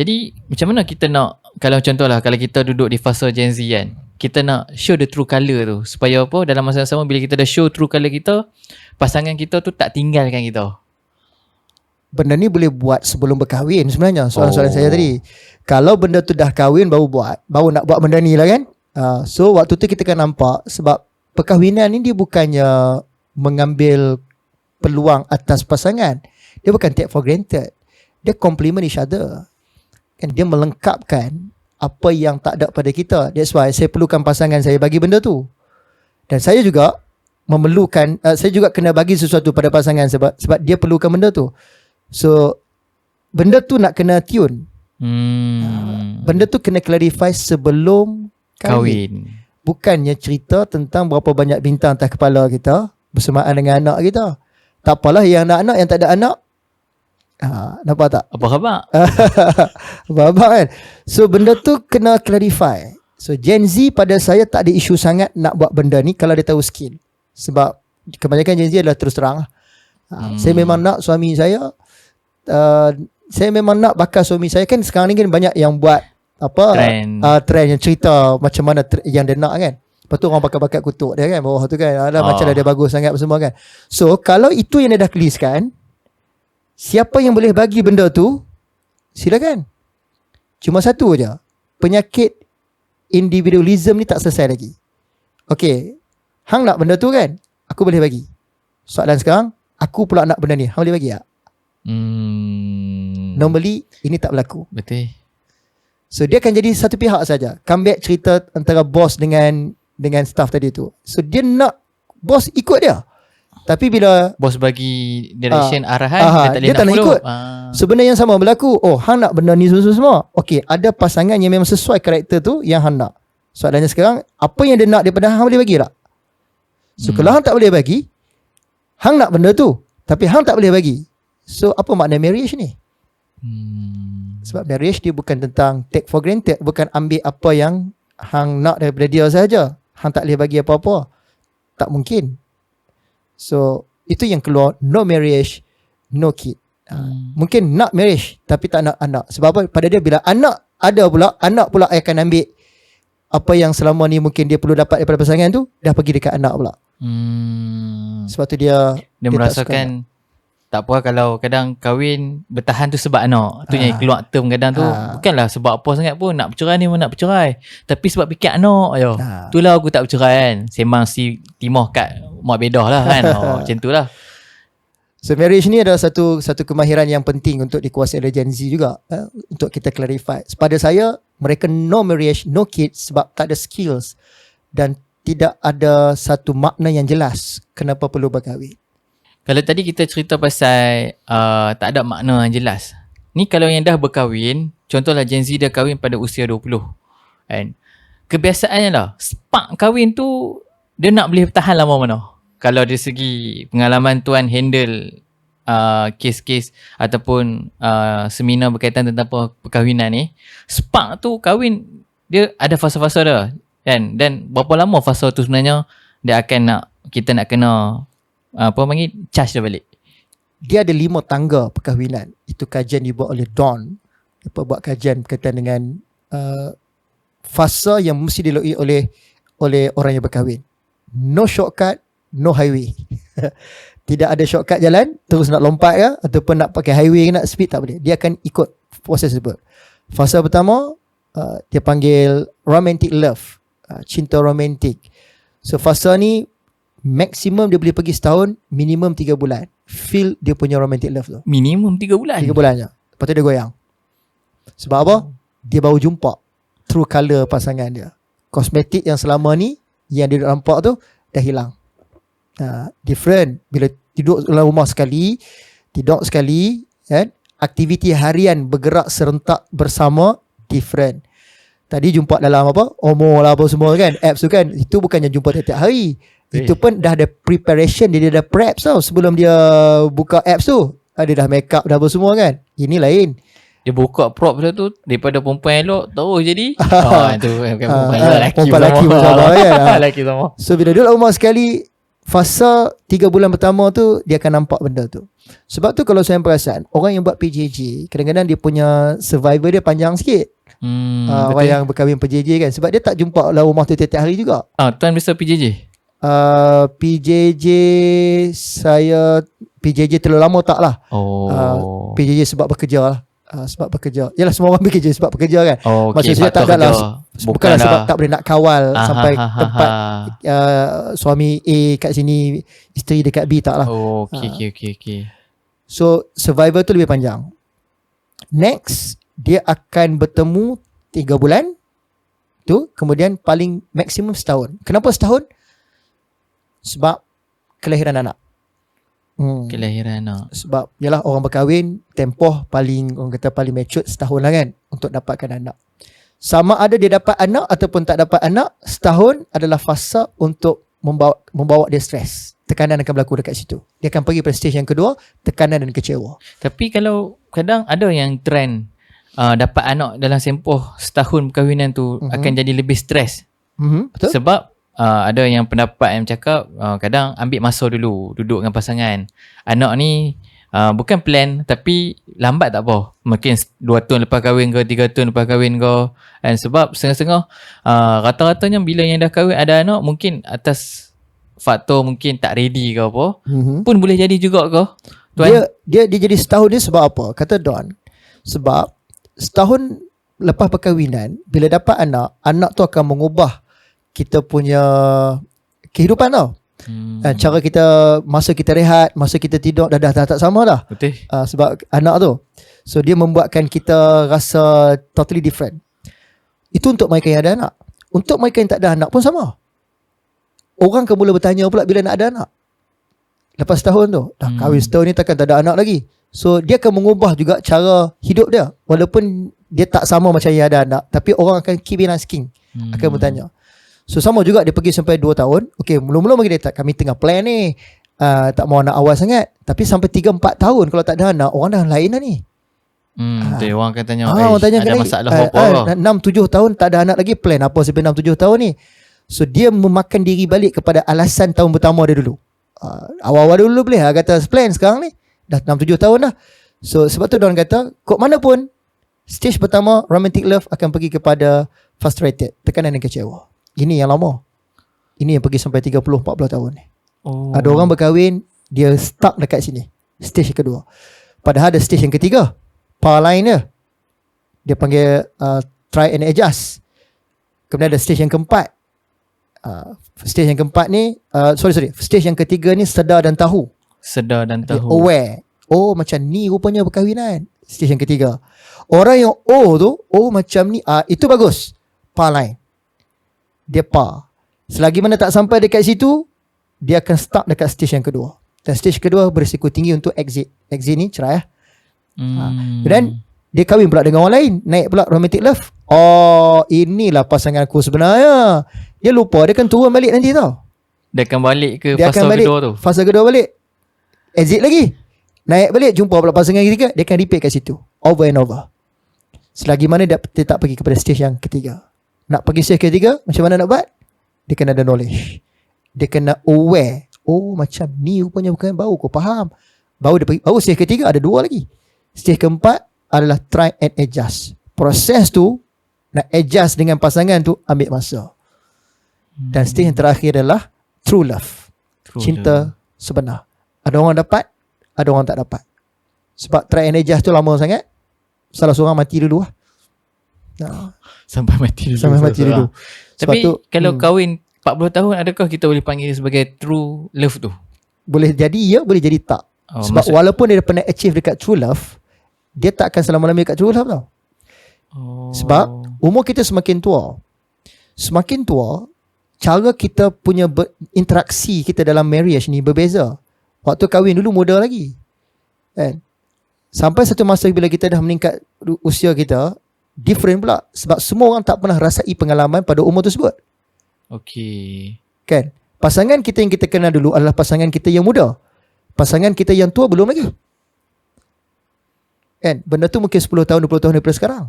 Jadi macam mana kita nak, kalau contohlah kalau kita duduk di fasa Gen Z kan, kita nak show the true colour tu supaya apa, dalam masa yang sama bila kita dah show true colour kita, pasangan kita tu tak tinggalkan kita. Benda ni boleh buat sebelum berkahwin sebenarnya. Soalan-soalan saya tadi, kalau benda tu dah kahwin baru nak buat benda ni lah kan. So waktu tu kita kan nampak, sebab perkahwinan ni dia bukannya mengambil peluang atas pasangan. Dia bukan take for granted. Dia complement each other. Kan dia melengkapkan apa yang tak ada pada kita. That's why saya perlukan pasangan saya bagi benda tu. Dan saya juga memerlukan, saya juga kena bagi sesuatu pada pasangan sebab dia perlukan benda tu. So benda tu nak kena tune. Benda tu kena clarify sebelum kahwin. Bukannya cerita tentang berapa banyak bintang atas kepala kita bersamaan dengan anak kita. Tak apalah yang ada anak, yang tak ada anak. Nampak tak? Apa khabar? Apa kan? So benda tu kena clarify. So Gen Z pada saya tak ada isu sangat nak buat benda ni kalau dia tahu skill. Sebab kebanyakan Gen Z adalah terus terang. Saya memang nak suami saya, saya memang nak bakal suami saya. Kan sekarang ni kan banyak yang buat trend yang cerita macam mana yang dia nak kan. Lepas tu orang bakat-bakat kutuk dia kan bawah tu kan. Macam dia bagus sangat semua kan. So kalau itu yang dia dah tuliskan, siapa yang boleh bagi benda tu, silakan. Cuma satu je, penyakit individualism ni tak selesai lagi. Okay, hang nak benda tu kan, aku boleh bagi. Soalan sekarang, aku pula nak benda ni, hang boleh bagi tak? Normally ini tak berlaku. Betul. So dia akan jadi satu pihak saja. Comeback cerita antara bos dengan staff tadi tu. So dia nak bos ikut dia. Tapi bila bos bagi direction arahan, dia tak nak ikut. So benda yang sama berlaku. Oh, hang nak benda ni semua. Okay, ada pasangan yang memang sesuai karakter tu yang hang nak. Soalannya sekarang, apa yang dia nak daripada hang boleh bagi tak? So kalau hang tak boleh bagi, hang nak benda tu tapi hang tak boleh bagi. So apa makna marriage ni? Sebab marriage dia bukan tentang take for granted, bukan ambil apa yang hang nak daripada dia saja. Hang tak boleh bagi apa-apa. Tak mungkin. So itu yang keluar, no marriage, no kid. Mungkin nak marriage tapi tak nak anak. Sebab apa? Pada dia bila anak ada pula, anak pula akan ambil apa yang selama ni mungkin dia perlu dapat daripada pasangan tu, dah pergi dekat anak pula. Sebab tu dia merasakan tak apa kalau kadang kahwin bertahan tu sebab anak. Tu yang keluar term kadang tu bukanlah sebab apa sangat pun, nak bercerai ni nak bercerai, tapi sebab fikir anak je. Itulah aku tak bercerai kan. Sembang si Timah kat mak bedah lah kan. Macam tu lah. So marriage ni adalah satu kemahiran yang penting untuk dikuasai oleh Gen Z juga, untuk kita clarify. Pada saya, mereka no marriage, no kids sebab tak ada skills dan tidak ada satu makna yang jelas kenapa perlu berkahwin. Kalau tadi kita cerita pasal tak ada makna yang jelas. Ni kalau yang dah berkahwin, contohlah Gen Z dah kahwin pada usia 20. Kan? Kebiasaannya lah, spark kahwin tu dia nak boleh bertahan lama mana. Kalau dari segi pengalaman tuan handle kes-kes ataupun seminar berkaitan tentang perkahwinan ni, spark tu kahwin dia ada fasa-fasa dia kan. Dan berapa lama fasa tu sebenarnya dia akan nak, kita nak kena charge dia balik. Dia ada 5 tangga perkahwinan. Itu kajian dibuat oleh Don. Dia buat kajian berkaitan dengan fasa yang mesti dilalui oleh orang yang berkahwin. No shortcut, no highway. Tidak ada shortcut jalan terus nak lompat ke ataupun nak pakai highway nak speed, tak boleh. Dia akan ikut proses tersebut. Fasa pertama dia panggil romantic love, cinta romantik. So fasa ni maksimum dia boleh pergi setahun, minimum 3 bulan. Feel dia punya romantic love tu. Minimum 3 bulan? 3 bulan je. Lepas tu dia goyang. Sebab apa? Dia baru jumpa true colour pasangan dia. Kosmetik yang selama ni yang dia nampak tu dah hilang. Different. Bila tidur dalam rumah sekali, tidur sekali, kan? Aktiviti harian bergerak serentak bersama, different. Tadi jumpa dalam apa? Omo lah apa semua kan, apps tu kan. Itu bukannya jumpa tiap hari. Itu pun dah ada preparation, dia dah prep tau sebelum dia buka apps tu. Dia dah make up dah apa semua kan. Ini lain. Dia buka prop tu daripada perempuan elok terus jadi. Itu perempuan lelaki sama kan. Lelaki sama. So bila duduk rumah sekali, fasa 3 bulan pertama tu dia akan nampak benda tu. Sebab tu kalau saya perasan, orang yang buat PJJ kadang-kadang dia punya survivor dia panjang sikit. Orang yang berkahwin PJJ kan, sebab dia tak jumpa dalam rumah tu tiap-tiap hari juga. Tuan bisa PJJ? PJJ saya PJJ terlalu lama tak lah. PJJ sebab bekerja lah. Sebab bekerja. Yalah, semua orang bekerja sebab bekerja kan. Maksudnya tak ada lah. Bukanlah sebab tak boleh nak kawal sampai tempat suami A kat sini, isteri dekat B, tak lah. Okay. So survivor tu lebih panjang. Next, dia akan bertemu 3 bulan tu, kemudian paling maksimum setahun. Kenapa setahun? Sebab kelahiran anak. Kelahiran anak. Sebab yalah, orang berkahwin tempoh paling, orang kata paling mature setahun lah kan untuk dapatkan anak. Sama ada dia dapat anak ataupun tak dapat anak, setahun adalah fasa untuk membawa dia stres. Tekanan akan berlaku dekat situ. Dia akan pergi pada stage yang kedua, tekanan dan kecewa. Tapi kalau kadang ada yang trend dapat anak dalam tempoh setahun perkahwinan tu akan jadi lebih stres. Betul. Sebab ada yang pendapat yang cakap kadang ambil masa dulu duduk dengan pasangan. Anak ni bukan plan tapi lambat tak apa. Mungkin 2 tahun lepas kahwin ke 3 tahun lepas kahwin ke. And sebab setengah-setengah rata-ratanya bila yang dah kahwin ada anak mungkin atas faktor mungkin tak ready ke apa. Pun boleh jadi juga ke tuan? Dia jadi setahun ni sebab apa? Kata Don, sebab setahun lepas perkahwinan, bila dapat anak tu akan mengubah kita punya kehidupan tau. Cara kita, masa kita rehat, masa kita tidur dah tak sama dah. Betul. Sebab anak tu. So dia membuatkan kita rasa totally different. Itu untuk mereka yang ada anak. Untuk mereka yang tak ada anak pun sama. Orang akan mula bertanya pula bila nak ada anak. Lepas setahun tu, dah kahwin setahun ni takkan tak ada anak lagi. So dia akan mengubah juga cara hidup dia. Walaupun dia tak sama macam yang ada anak, tapi orang akan keep in asking, akan bertanya. So sama juga dia pergi sampai 2 tahun. Okay, mula-mula bagi dia tak, kami tengah plan ni, tak mau anak awal sangat. Tapi sampai 3-4 tahun kalau tak ada anak, orang dah lain dah ni. Betul, orang akan tanya, orang tanya ada masalah apa? 6-7 tahun tak ada anak lagi, plan apa sampai 6-7 tahun ni. So dia memakan diri balik kepada alasan tahun pertama dia dulu. Awal-awal dulu boleh kata plan, sekarang ni dah 6-7 tahun dah. So sebab tu diorang kata kok mana pun stage pertama romantic love akan pergi kepada frustrated, tekanan dan kecewa. Ini yang lama. Ini yang pergi sampai 30-40 tahun ni. Ada orang berkahwin, dia stuck dekat sini, stage kedua. Padahal ada stage yang ketiga, power line dia panggil try and adjust. Kemudian ada stage yang keempat. Stage yang keempat ni stage yang ketiga ni sedar dan tahu. Sedar dan tahu. Dia aware. Oh, macam ni rupanya perkahwinan. Stage yang ketiga. Orang yang tu, macam ni, itu bagus. Par line. Dia par. Selagi mana tak sampai dekat situ, dia akan stuck dekat stage yang kedua. Dan stage kedua berisiko tinggi untuk exit. Exit ni cerai. Dan dia kahwin pula dengan orang lain, naik pula romantic love. Inilah pasangan aku sebenarnya. Dia lupa, dia akan turun balik nanti tau. Dia akan balik ke fasa kedua tu. Fasa kedua balik. Exit lagi. Naik balik, jumpa pula pasangan ketiga, dia akan repeat kat situ. Over and over. Selagi mana dia tak pergi kepada stage yang ketiga. Nak pergi stage ketiga, macam mana nak buat? Dia kena ada knowledge. Dia kena aware. Macam ni rupanya bukan bau, kau faham. Baru stage ketiga ada 2 lagi. Stage keempat adalah try and adjust. Proses tu, nak adjust dengan pasangan tu, ambil masa. Dan stage yang terakhir adalah true love. Cinta sebenar. Ada orang dapat, ada orang tak dapat. Sebab try and adjust tu lama sangat, salah seorang mati dulu lah. Sampai mati dulu. Tapi tu, kalau kahwin 40 tahun, adakah kita boleh panggil sebagai true love tu? Boleh jadi ya, boleh jadi tak. Sebab walaupun dia pernah achieve dekat true love, dia tak akan selama-lamanya dekat true love tau. Sebab umur kita semakin tua, cara kita punya interaksi kita dalam marriage ni berbeza. Waktu kahwin dulu muda lagi, kan? Sampai satu masa bila kita dah meningkat usia kita, different pula. Sebab semua orang tak pernah rasai pengalaman pada umur tersebut. Okay. Kan? Pasangan kita yang kita kenal dulu adalah pasangan kita yang muda. Pasangan kita yang tua belum lagi. Kan? Benda tu mungkin 10 tahun, 20 tahun daripada sekarang.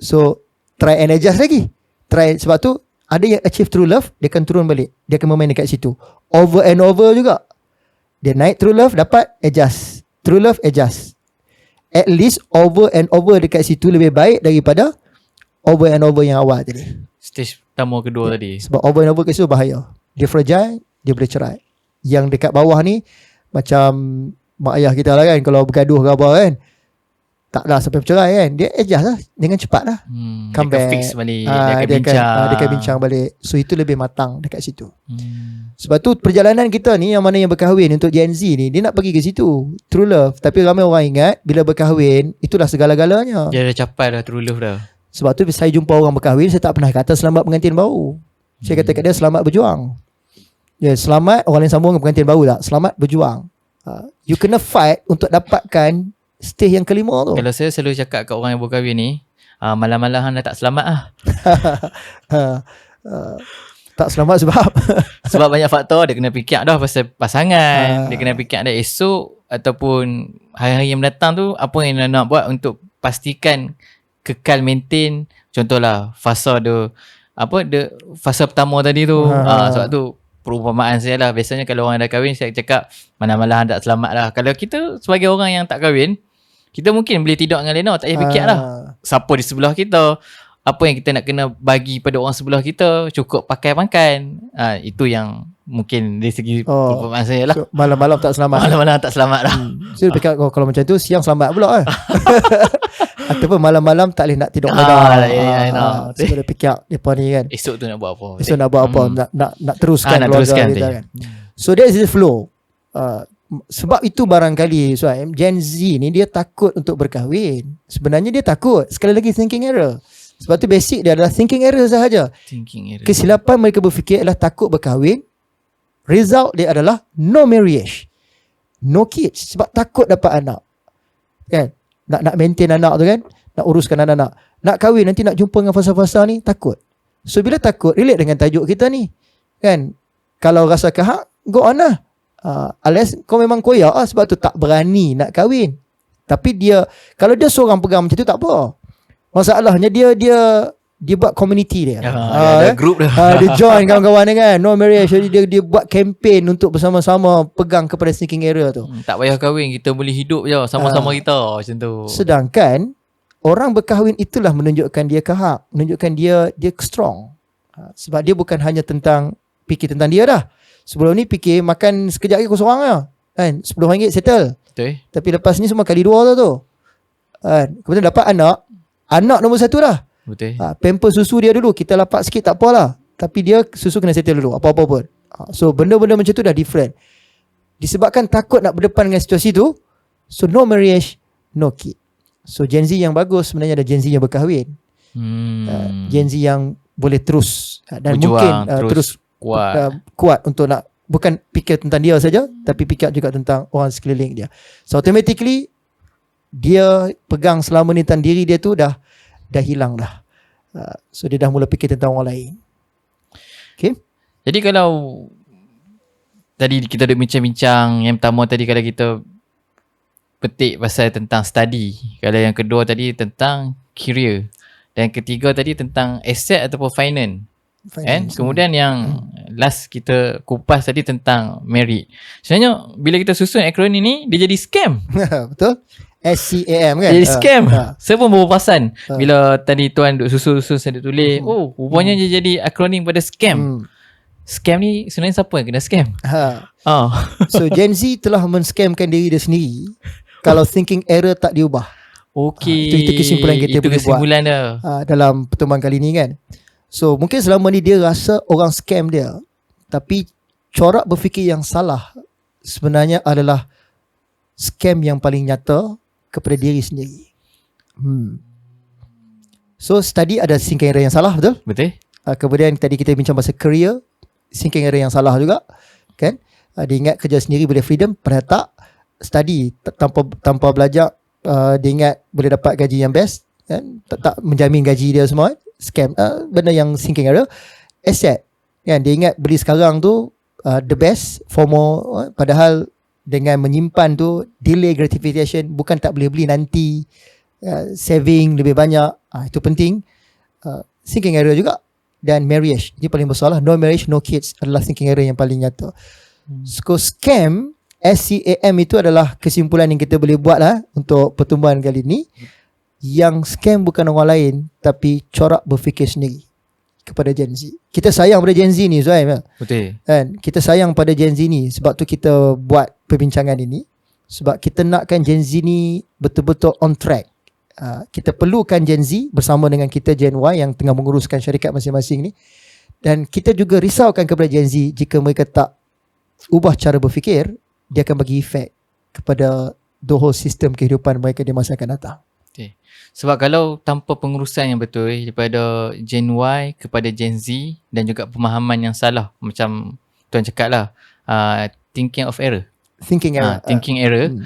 So, try and adjust lagi. Sebab tu, ada yang achieve true love, dia akan turun balik. Dia akan bermain dekat situ. Over and over juga. Dia naik true love, dapat adjust. True love, adjust. At least over and over dekat situ lebih baik daripada over and over yang awal tadi. Stage pertama kedua tadi. Sebab over and over kat situ bahaya. Dia fragile, dia boleh cerai. Yang dekat bawah ni, macam mak ayah kita lah kan, kalau bergaduh ke apa kan, taklah sampai bercerai kan, dia adjust lah dengan cepat lah. Dia akan fix balik, dia akan bincang balik. So itu lebih matang dekat situ. Sebab tu perjalanan kita ni, yang mana yang berkahwin untuk Gen Z ni, dia nak pergi ke situ, true love. Tapi ramai orang ingat bila berkahwin itulah segala-galanya. Dia dah capai dah true love dah. Sebab tu saya jumpa orang berkahwin, saya tak pernah kata selamat pengantin baru. Saya kata kat dia selamat berjuang. Ya, selamat orang lain sambung dengan pengantin baru tak, selamat berjuang. You kena fight untuk dapatkan stage yang kelima tu. Kalau saya selalu cakap kat orang yang berkahwin ni, malam-malam hang dah tak selamat lah. Tak selamat sebab banyak faktor. Dia kena fikir dah pasal pasangan, dia kena fikir dah esok ataupun hari-hari yang mendatang tu, apa yang nak buat untuk pastikan kekal maintain. Contohlah fasa dia fasa pertama tadi tu. Sebab tu perumpamaan saya lah. Biasanya kalau orang dah kahwin, saya cakap malam-malam tak selamat lah. Kalau kita sebagai orang yang tak kahwin, kita mungkin boleh tidur dengan Lena, tak payah fikir lah siapa di sebelah kita, apa yang kita nak kena bagi pada orang sebelah kita, cukup pakai makan. Itu yang mungkin dari segi perumpamaan saya lah. So, malam-malam tak selamat. Malam-malam tak selamat lah. So dekat kalau macam tu siang selamat pula ataupun malam-malam tak boleh nak tidur malam. So dia fikir depa ni kan, Esok tu nak buat apa? esok nak buat apa, nak teruskan nak keluarga teruskan kita kan. So that is the flow. Sebab itu barangkali Gen Z ni dia takut untuk berkahwin. Sebenarnya dia takut, sekali lagi thinking error. Sebab tu basic dia adalah thinking error sahaja. Thinking error. Kesilapan mereka berfikir adalah takut berkahwin. Result dia adalah no marriage, no kids, sebab takut dapat anak kan. Nak maintain anak tu kan, nak uruskan anak-anak, nak kahwin nanti nak jumpa dengan fasa-fasa ni, takut. So bila takut, relate dengan tajuk kita ni kan. Kalau rasa kahak, go on lah. Alias kau memang koyak lah, sebab tu tak berani nak kahwin. Tapi dia, kalau dia seorang pegang macam tu tak apa. Masalahnya dia buat community dia. Ada group dia. Dia join kawan-kawan dia kan, no marriage. Dia buat campaign untuk bersama-sama pegang kepada thinking error tu. Tak payah kahwin, kita boleh hidup je sama-sama kita macam tu. Sedangkan orang berkahwin itulah menunjukkan dia kahak, menunjukkan dia strong. Sebab dia bukan hanya tentang fikir tentang dia dah. Sebelum ni fikir makan sekejap lagi kau seorang lah kan, RM10 settle. Betul. Tapi lepas ni semua kali 2 tu kan. Kemudian dapat anak nombor 1 dah. Betul. Pamper susu dia dulu, kita lapak sikit tak apalah, tapi dia susu kena settle dulu, apa-apa pun. So benda-benda macam tu dah different. Disebabkan takut nak berdepan dengan situasi tu, so no marriage, no kid. So Gen Z yang bagus sebenarnya ada Gen Z yang berkahwin. Gen Z yang boleh terus dan berjuang, mungkin terus kuat untuk nak bukan fikir tentang dia saja, tapi fikir juga tentang orang sekeliling dia. So automatically dia pegang selama ni tentang diri dia tu dah hilang dah. So dia dah mula fikir tentang orang lain. Okay. Jadi kalau tadi kita duk bincang-bincang, yang pertama tadi kalau kita petik pasal tentang study, kalau yang kedua tadi tentang career, dan ketiga tadi tentang asset ataupun finance. Kan? Kemudian yang last kita kupas tadi tentang merit. Sebenarnya bila kita susun akronim ni, dia jadi scam. Betul? SCAM kan? Jadi scam. Saya pun baru perasan bila tadi tuan duk susun saya duk tulis, rupanya dia jadi akronim pada scam. Scam ni sebenarnya siapa yang kena scam? So Gen Z telah men-scamkan diri dia sendiri kalau thinking error tak diubah. Okey. Itu kesimpulan kita boleh buat dia. dalam pertemuan kali ni kan. So mungkin selama ni dia rasa orang scam dia, tapi corak berfikir yang salah sebenarnya adalah scam yang paling nyata kepada diri sendiri. So study ada thinking error yang salah, betul? Betul. Kemudian tadi kita bincang pasal career, thinking error yang salah juga kan. Dia ingat kerja sendiri boleh freedom, padahal tak. Study tanpa belajar, dia ingat boleh dapat gaji yang best kan, tak menjamin gaji dia semua. Scam, benda yang thinking error. Asset kan, dia ingat beli sekarang tu the best for more, padahal dengan menyimpan tu delay gratification, bukan tak boleh beli nanti. Saving lebih banyak, itu penting. Thinking error juga. Dan marriage, ini paling besar lah. No marriage, no kids adalah thinking error yang paling nyata. So scam, SCAM itu adalah kesimpulan yang kita boleh buat lah untuk pertemuan kali ni. Yang scam bukan orang lain, tapi corak berfikir sendiri kepada Gen Z. Kita sayang pada Gen Z ni, Zuhaim. Betul. Kan? Kita sayang pada Gen Z ni, sebab tu kita buat perbincangan ini. Sebab kita nakkan Gen Z ni betul-betul on track. Kita perlukan Gen Z bersama dengan kita Gen Y yang tengah menguruskan syarikat masing-masing ni. Dan kita juga risaukan kepada Gen Z, jika mereka tak ubah cara berfikir, dia akan bagi efek kepada the whole sistem kehidupan mereka di masa akan datang. Okay. Sebab kalau tanpa pengurusan yang betul daripada Gen Y kepada Gen Z dan juga pemahaman yang salah, macam tuan cakap lah, thinking error. Thinking error.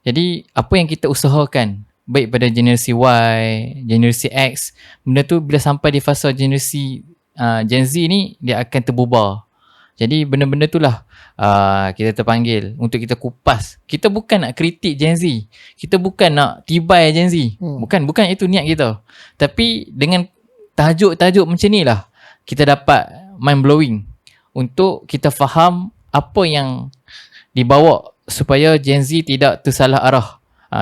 Jadi apa yang kita usahakan baik pada generasi Y, generasi X, benda tu bila sampai di fasa generasi Gen Z ni, dia akan terbubar. Jadi benda-benda tu lah kita terpanggil untuk kita kupas. Kita bukan nak kritik Gen Z, kita bukan nak tibai Gen Z, bukan itu niat kita. Tapi dengan tajuk-tajuk macam ni lah, kita dapat mind blowing untuk kita faham apa yang dibawa supaya Gen Z tidak tersalah arah.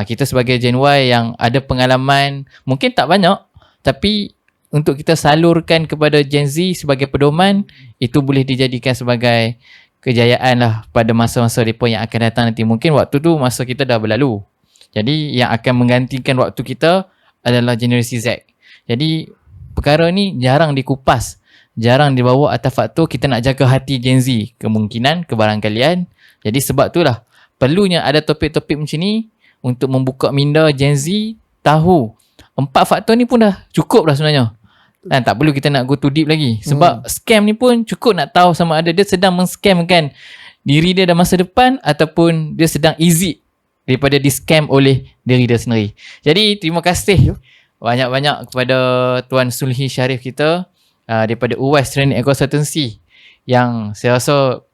Kita sebagai Gen Y yang ada pengalaman mungkin tak banyak, tapi untuk kita salurkan kepada Gen Z sebagai pedoman, itu boleh dijadikan sebagai kejayaan lah pada masa-masa mereka yang akan datang nanti. Mungkin waktu tu masa kita dah berlalu. Jadi yang akan menggantikan waktu kita adalah generasi Z. Jadi perkara ni jarang dikupas, jarang dibawa atas faktor kita nak jaga hati Gen Z, kemungkinan, kebarangkalian. Jadi sebab tu lah perlunya ada topik-topik macam ni untuk membuka minda Gen Z tahu 4 faktor ni pun dah cukup dah sebenarnya. Dan tak perlu kita nak go too deep lagi. Sebab scam ni pun cukup nak tahu sama ada dia sedang meng-scamkan diri dia dalam masa depan ataupun dia sedang exit daripada di-scam oleh diri dia sendiri. Jadi terima kasih banyak-banyak kepada Tuan Sulhi Sharif kita daripada UAS Training and Consultancy, yang saya rasa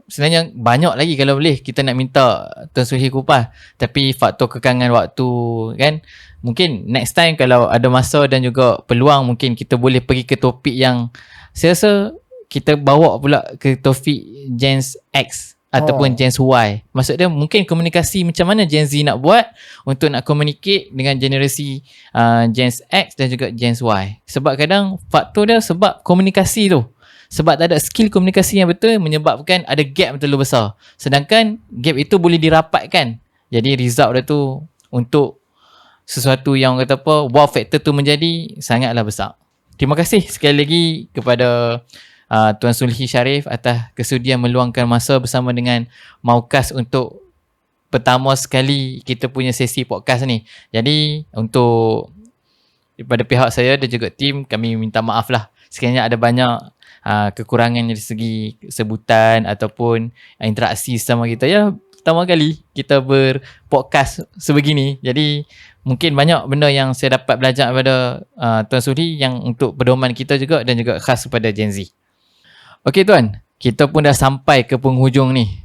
sebenarnya banyak lagi kalau boleh kita nak minta Tuan Sulhi kupas, tapi faktor kekangan waktu kan, mungkin next time kalau ada masa dan juga peluang mungkin kita boleh pergi ke topik yang saya rasa kita bawa pula ke topik Gen X ataupun Gen Y. Maksud dia mungkin komunikasi macam mana Gen Z nak buat untuk nak communicate dengan generasi Gen X dan juga Gen Y. Sebab kadang faktor dia sebab komunikasi tu. Sebab tak ada skill komunikasi yang betul menyebabkan ada gap yang terlalu besar. Sedangkan gap itu boleh dirapatkan. Jadi result dia tu untuk sesuatu yang kata apa, wow factor tu menjadi sangatlah besar. Terima kasih sekali lagi kepada Tuan Sulhi Sharif atas kesudian meluangkan masa bersama dengan Maukas untuk pertama sekali kita punya sesi podcast ni. Jadi untuk daripada pihak saya dan juga tim, kami minta maaf lah sekiranya ada banyak kekurangan dari segi sebutan ataupun interaksi sama kita. Ya, pertama kali kita berpodcast sebegini. Jadi mungkin banyak benda yang saya dapat belajar daripada Tuan Sulhi yang untuk pedoman kita juga dan juga khas kepada Gen Z. Okey Tuan, kita pun dah sampai ke penghujung ni.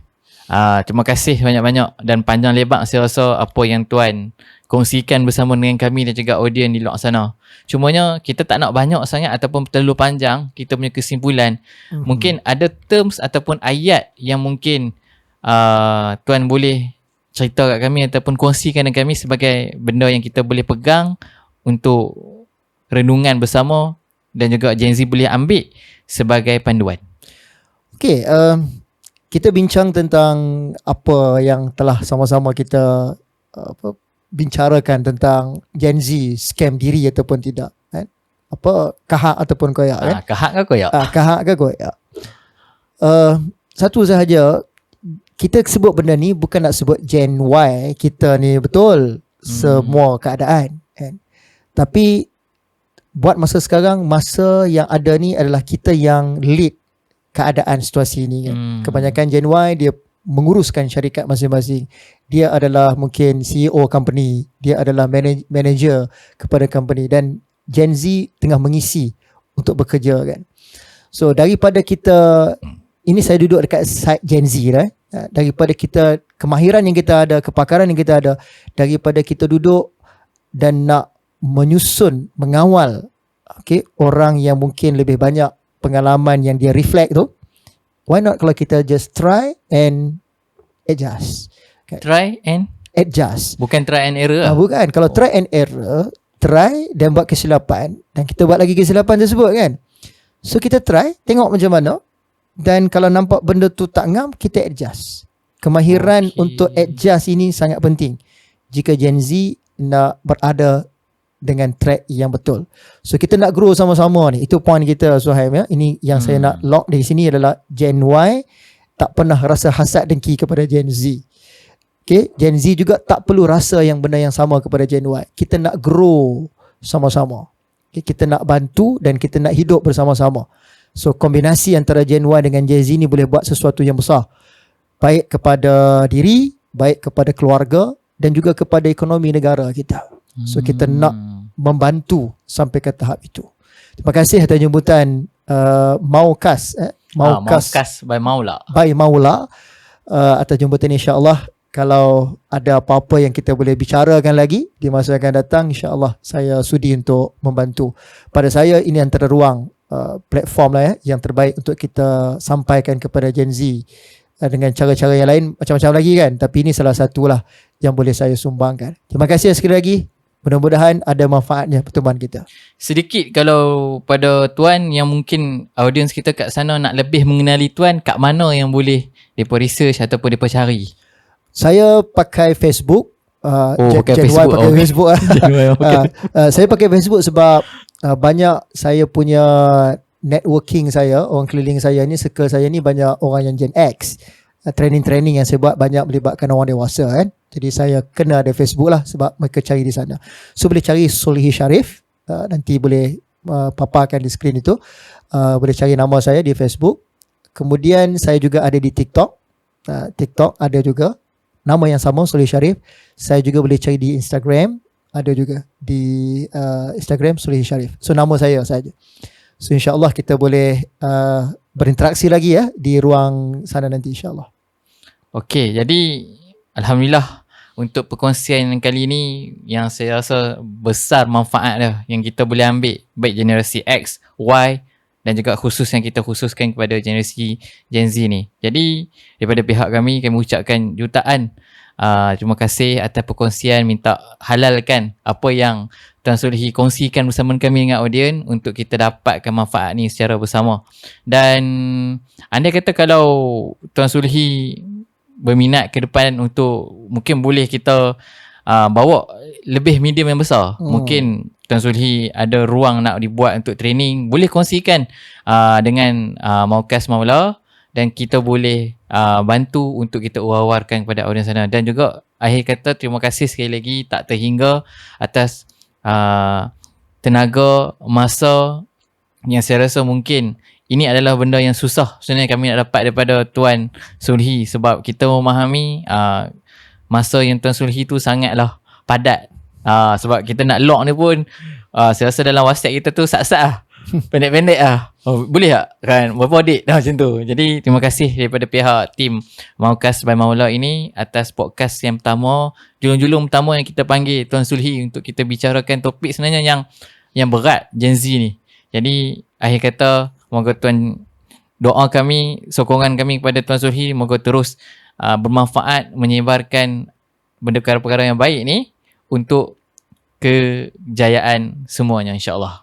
Terima kasih banyak-banyak dan panjang lebar saya rasa apa yang Tuan kongsikan bersama dengan kami dan juga audien di luar sana. Cumanya kita tak nak banyak sangat ataupun terlalu panjang kita punya kesimpulan. Mungkin ada terms ataupun ayat yang mungkin Tuan boleh cerita kat kami ataupun kongsikan dengan kami sebagai benda yang kita boleh pegang untuk renungan bersama dan juga Gen Z boleh ambil sebagai panduan. Okay, kita bincang tentang apa yang telah sama-sama kita bincarakan tentang Gen Z scam diri ataupun tidak, kan? Apa kahak ataupun koyak, kan? Kahak ke koyak? Kahak ke koyak. Satu sahaja, kita sebut benda ni bukan nak sebut Gen Y kita ni betul semua keadaan, kan? Tapi buat masa sekarang, masa yang ada ni adalah kita yang lead keadaan situasi ni, kan? Kebanyakan Gen Y dia menguruskan syarikat masing-masing. Dia adalah mungkin CEO company, dia adalah manager kepada company, dan Gen Z tengah mengisi untuk bekerja, kan? So daripada kita, ini saya duduk dekat side Gen Z lah, daripada kita, kemahiran yang kita ada, kepakaran yang kita ada, daripada kita duduk dan nak menyusun, mengawal orang yang mungkin lebih banyak pengalaman yang dia reflect tu, why not kalau kita just try and adjust, okay? Try and adjust, bukan try and error. Bukan. Kalau try and error, try dan buat kesilapan, dan kita buat lagi kesilapan tersebut, kan? So kita try, tengok macam mana, dan kalau nampak benda tu tak ngam, kita adjust. Kemahiran untuk adjust ini sangat penting jika Gen Z nak berada dengan track yang betul. So kita nak grow sama-sama ni. Itu point kita, Suhaim, ya. Ini yang saya nak lock dari sini adalah Gen Y tak pernah rasa hasad dengki kepada Gen Z. Okay? Gen Z juga tak perlu rasa yang benda yang sama kepada Gen Y. Kita nak grow sama-sama. Okay? Kita nak bantu dan kita nak hidup bersama-sama. So kombinasi antara Gen Y dengan Gen Z ni boleh buat sesuatu yang besar. Baik kepada diri, baik kepada keluarga dan juga kepada ekonomi negara kita. So kita nak membantu sampai ke tahap itu. Terima kasih atas jemputan Maukas Maukas by Maula. By Maula atas jemputan, insya-Allah Kalau ada apa-apa yang kita boleh bicarakan lagi di masa akan datang, insya-Allah saya sudi untuk membantu. Pada saya ini antara ruang platform lah yang terbaik untuk kita sampaikan kepada Gen Z dengan cara-cara yang lain macam-macam lagi kan, tapi ini salah satulah yang boleh saya sumbangkan. Terima kasih sekali lagi. Mudah-mudahan ada manfaatnya pertemuan kita. Sedikit kalau pada tuan yang mungkin audiens kita kat sana nak lebih mengenali tuan, kat mana yang boleh depa research ataupun depa cari? Saya pakai Facebook. Pakai Gen Y Facebook. pakai Okay. Facebook. Saya pakai Facebook sebab banyak saya punya networking saya, orang keliling saya ni, circle saya ni banyak orang yang Gen X. Training-training yang saya buat banyak melibatkan orang dewasa kan. Jadi saya kena ada Facebook lah sebab mereka cari di sana. So boleh cari Solihi Sharif. Nanti boleh paparkan di skrin itu. Boleh cari nama saya di Facebook. Kemudian saya juga ada di TikTok. TikTok ada juga. Nama yang sama, Solihi Sharif. Saya juga boleh cari di Instagram. Ada juga di Instagram Solihi Sharif. So nama saya saja. So insyaAllah kita boleh berinteraksi lagi ya di ruang sana nanti insyaAllah. Okey, jadi alhamdulillah untuk perkongsian kali ini yang saya rasa besar manfaat dia yang kita boleh ambil baik generasi X, Y dan juga khusus yang kita khususkan kepada generasi Gen Z ni. Jadi daripada pihak kami ucapkan jutaan terima kasih atas perkongsian, minta halalkan apa yang Tuan Solihi kongsikan bersama kami dengan audien untuk kita dapatkan manfaat ni secara bersama. Dan anda kata kalau Tuan Solihi berminat ke depan untuk mungkin boleh kita bawa lebih medium yang besar. Mungkin Tuan Solihi ada ruang nak dibuat untuk training, boleh kongsikan dengan Maukas Maula dan kita boleh bantu untuk kita war-warkan kepada audiens sana. Dan juga akhir kata terima kasih sekali lagi tak terhingga atas tenaga, masa yang saya rasa mungkin ini adalah benda yang susah sebenarnya kami nak dapat daripada Tuan Solihi sebab kita memahami masa yang Tuan Solihi tu sangatlah padat. Sebab kita nak log ni pun saya rasa dalam WhatsApp kita tu sat-sat lah. Pendek-pendek lah. Boleh tak? Kan? Berapa audit dah macam tu. Jadi terima kasih daripada pihak tim Maukas by Maula ini atas podcast yang pertama, julung-julung pertama yang kita panggil Tuan Solihi untuk kita bicarakan topik sebenarnya yang berat Gen Z ni. Jadi akhir kata moga Tuan, doa kami, sokongan kami kepada Tuan Solihi moga terus bermanfaat menyebarkan perkara-perkara yang baik ni untuk kejayaan semuanya insya-Allah.